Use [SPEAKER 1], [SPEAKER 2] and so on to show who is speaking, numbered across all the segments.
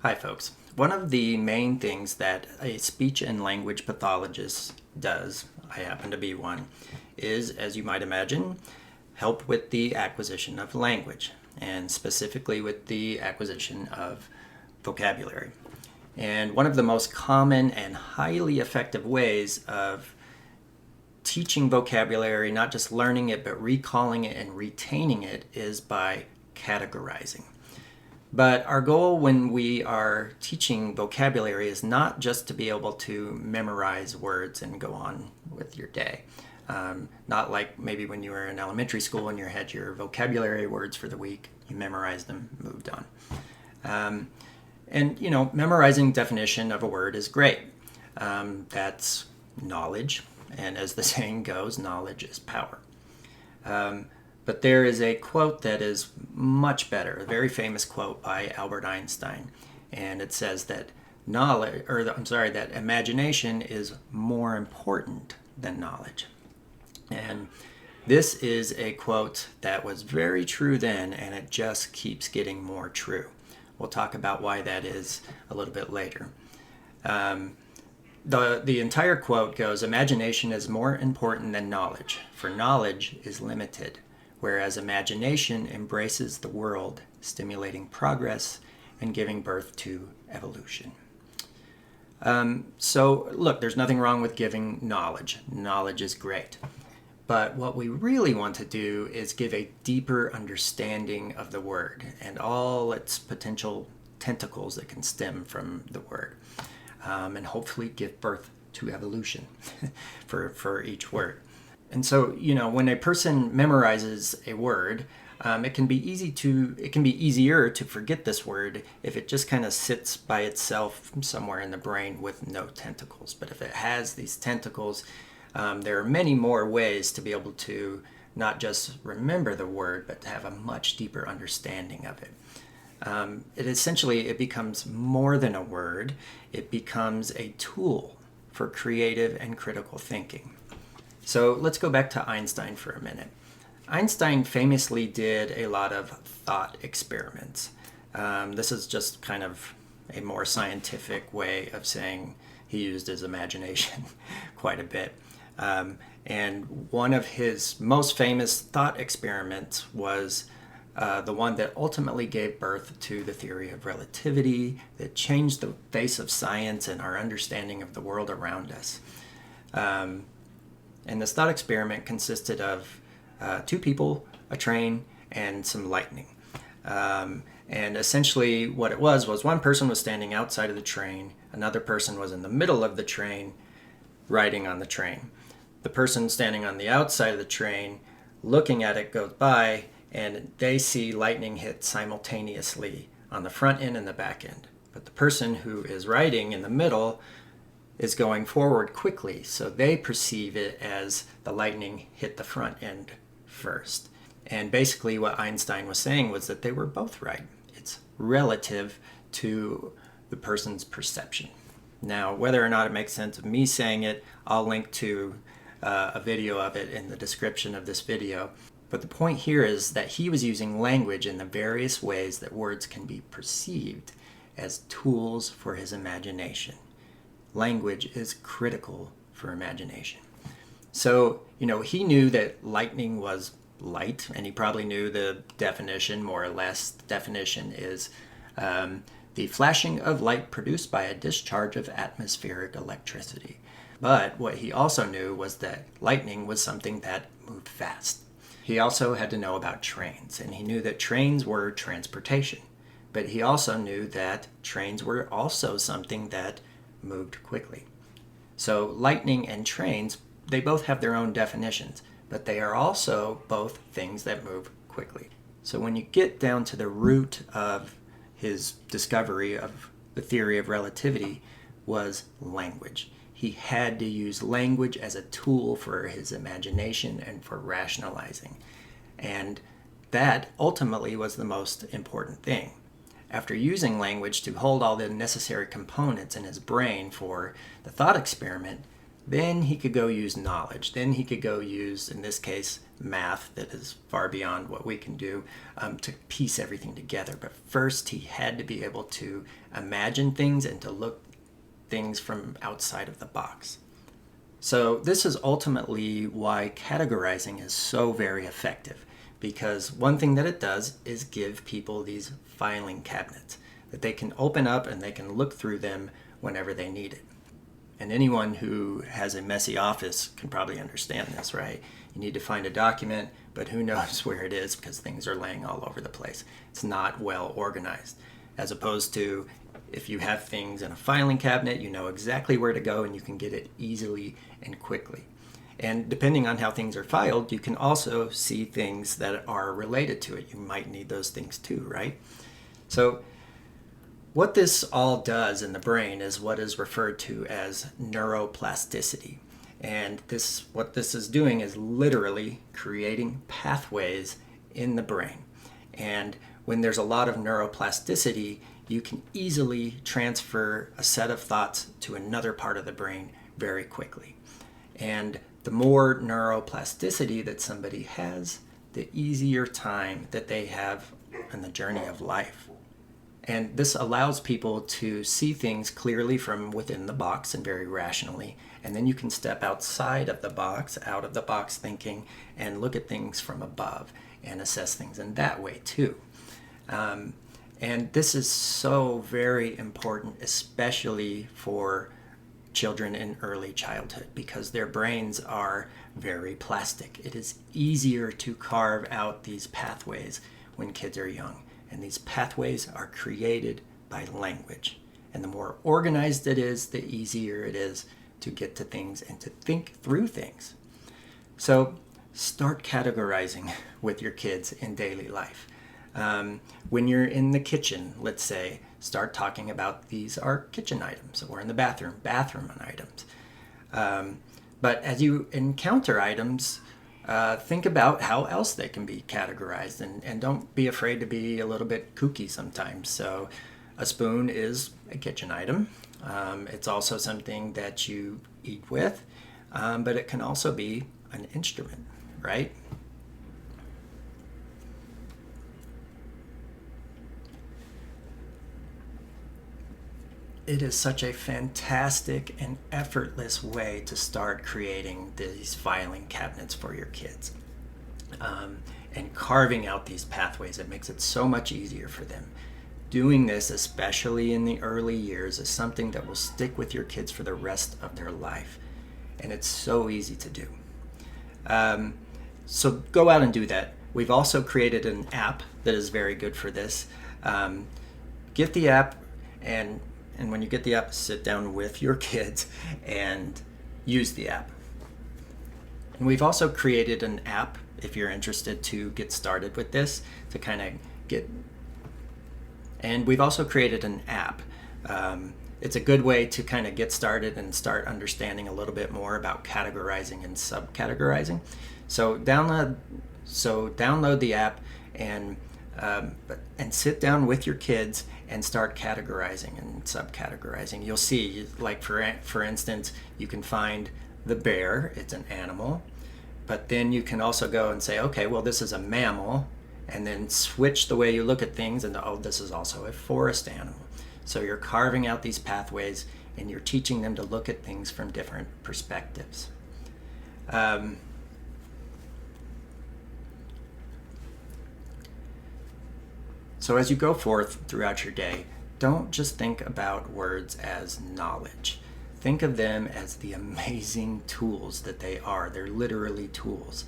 [SPEAKER 1] Hi, folks. One of the main things that a speech and language pathologist does, I happen to be one, is, as you might imagine, help with the acquisition of language, and specifically with the acquisition of vocabulary. And one of the most common and highly effective ways of teaching vocabulary, not just learning it, but recalling it and retaining it, is by categorizing. But our goal when we are teaching vocabulary is not just to be able to memorize words and go on with your day. Not like maybe when you were in elementary school and you had your vocabulary words for the week, you memorized them, moved on. Memorizing definition of a word is great. That's knowledge, and as the saying goes, knowledge is power. But there is a quote that is much better, a very famous quote by Albert Einstein, and it says that that imagination is more important than knowledge. And this is a quote that was very true then, and it just keeps getting more true. We'll talk about why that is a little bit later. The entire quote goes, "Imagination is more important than knowledge, for knowledge is limited, whereas imagination embraces the world, stimulating progress and giving birth to evolution." So look, there's nothing wrong with giving knowledge. Knowledge is great. But what we really want to do is give a deeper understanding of the word and all its potential tentacles that can stem from the word, and hopefully give birth to evolution for each word. And so, when a person memorizes a word, it can be easier to forget this word if it just kind of sits by itself somewhere in the brain with no tentacles. But if it has these tentacles, there are many more ways to be able to not just remember the word, but to have a much deeper understanding of it. It becomes more than a word. It becomes a tool for creative and critical thinking. So let's go back to Einstein for a minute. Einstein famously did a lot of thought experiments. This is just kind of a more scientific way of saying he used his imagination quite a bit. And one of his most famous thought experiments was the one that ultimately gave birth to the theory of relativity, that changed the face of science and our understanding of the world around us. And this thought experiment consisted of two people, a train, and some lightning. And essentially what it was one person was standing outside of the train, another person was in the middle of the train, riding on the train. The person standing on the outside of the train, looking at it, goes by, and they see lightning hit simultaneously on the front end and the back end. But the person who is riding in the middle is going forward quickly, so they perceive it as the lightning hit the front end first. And basically what Einstein was saying was that they were both right. It's relative to the person's perception. Now, whether or not it makes sense of me saying it, I'll link to a video of it in the description of this video. But the point here is that he was using language in the various ways that words can be perceived as tools for his imagination. Language is critical for imagination. So, he knew that lightning was light, and he probably knew the definition, more or less. The definition is the flashing of light produced by a discharge of atmospheric electricity. But what he also knew was that lightning was something that moved fast. He also had to know about trains, and he knew that trains were transportation. But he also knew that trains were also something that moved quickly. So lightning and trains, they both have their own definitions, but they are also both things that move quickly. So when you get down to the root of his discovery of the theory of relativity was language. He had to use language as a tool for his imagination and for rationalizing. And that ultimately was the most important thing. After using language to hold all the necessary components in his brain for the thought experiment, then he could go use knowledge. Then he could go use, in this case, math that is far beyond what we can do, to piece everything together. But first, he had to be able to imagine things and to look things from outside of the box. So this is ultimately why categorizing is so very effective, because one thing that it does is give people these filing cabinets that they can open up and they can look through them whenever they need it. And anyone who has a messy office can probably understand this, right? You need to find a document, but who knows where it is because things are laying all over the place. It's not well organized. As opposed to if you have things in a filing cabinet, you know exactly where to go and you can get it easily and quickly. And depending on how things are filed, you can also see things that are related to it. You might need those things too, right? So what this all does in the brain is what is referred to as neuroplasticity. And what this is doing is literally creating pathways in the brain. And when there's a lot of neuroplasticity, you can easily transfer a set of thoughts to another part of the brain very quickly. And the more neuroplasticity that somebody has, the easier time that they have in the journey of life. And this allows people to see things clearly from within the box and very rationally. And then you can step outside of the box, out of the box thinking, and look at things from above and assess things in that way too. And this is so very important, especially for children in early childhood, because their brains are very plastic. It is easier to carve out these pathways when kids are young. And these pathways are created by language. And the more organized it is, the easier it is to get to things and to think through things. So start categorizing with your kids in daily life. When you're in the kitchen, let's say, start talking about these are kitchen items, or in the bathroom items. But as you encounter items, think about how else they can be categorized, and don't be afraid to be a little bit kooky sometimes. So a spoon is a kitchen item. It's also something that you eat with, but it can also be an instrument, right? It is such a fantastic and effortless way to start creating these filing cabinets for your kids. And carving out these pathways, it makes it so much easier for them. Doing this, especially in the early years, is something that will stick with your kids for the rest of their life. And it's so easy to do. So go out and do that. We've also created an app that is very good for this. Get the app, and when you get the app, sit down with your kids and use the app. And we've also created an app, if you're interested to get started with this, to kind of get... And we've also created an app. It's a good way to kind of get started and start understanding a little bit more about categorizing and subcategorizing. So download the app and sit down with your kids and start categorizing and subcategorizing. You'll see, like for instance, you can find the bear, it's an animal, but then you can also go and say, okay, well, this is a mammal, and then switch the way you look at things, and oh, this is also a forest animal. So you're carving out these pathways and you're teaching them to look at things from different perspectives. So as you go forth throughout your day, don't just think about words as knowledge. Think of them as the amazing tools that they are. They're literally tools.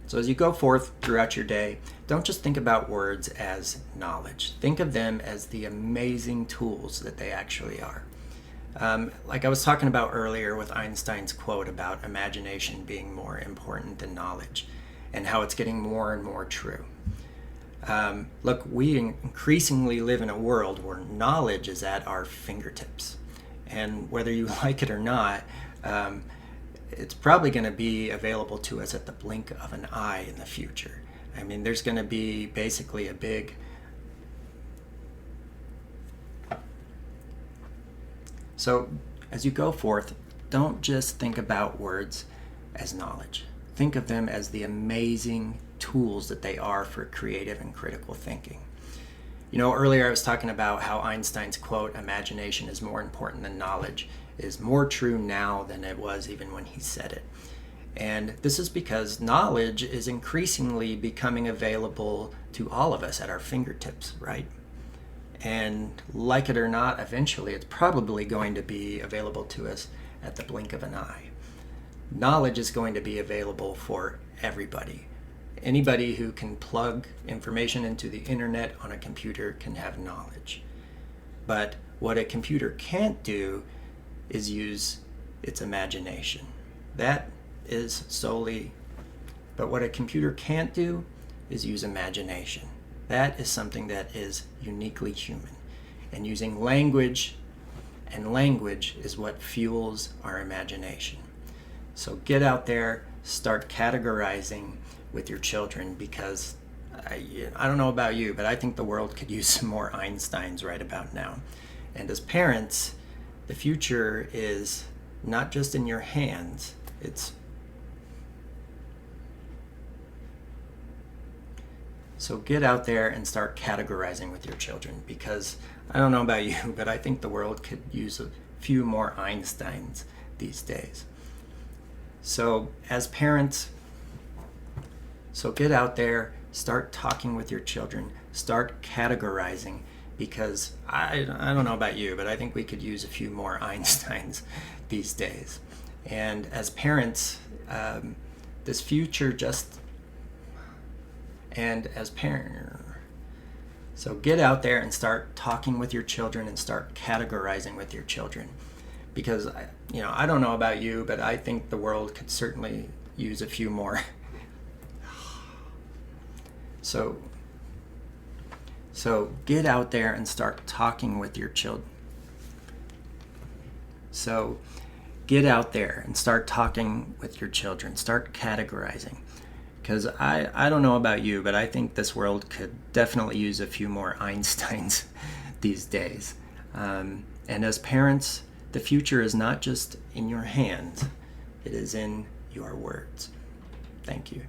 [SPEAKER 1] So as you go forth throughout your day, don't just think about words as knowledge. Think of them as the amazing tools that they actually are. Like I was talking about earlier with Einstein's quote about imagination being more important than knowledge, and how it's getting more and more true. Look, we increasingly live in a world where knowledge is at our fingertips. And whether you like it or not, it's probably going to be available to us at the blink of an eye in the future. I mean, there's going to be basically a big So as you go forth, don't just think about words as knowledge. Think of them as the amazing tools that they are for creative and critical thinking. You know, earlier I was talking about how Einstein's quote, "Imagination is more important than knowledge," is more true now than it was even when he said it. And this is because knowledge is increasingly becoming available to all of us at our fingertips, right? And like it or not, eventually it's probably going to be available to us at the blink of an eye. Knowledge is going to be available for everybody. Anybody who can plug information into the internet on a computer can have knowledge. But what a computer can't do is use its imagination. That is solely, but what a computer can't do is use imagination. That is something that is uniquely human. And using language, and language is what fuels our imagination. So get out there, start categorizing with your children, because I don't know about you, but I think the world could use some more Einsteins right about now. And as parents, the future is not just in your hands, So get out there and start categorizing with your children, because I don't know about you, but I think the world could use a few more Einsteins these days. So as parents, so get out there, start talking with your children, start categorizing, because I don't know about you, but I think we could use a few more Einsteins these days. And as parents, this future so get out there and start talking with your children and start categorizing with your children, because I don't know about you, but I think the world could certainly use a few more. So get out there and start talking with your children. So get out there and start talking with your children. Start categorizing. Because I don't know about you, but I think this world could definitely use a few more Einsteins these days. And as parents, the future is not just in your hands, it is in your words. Thank you.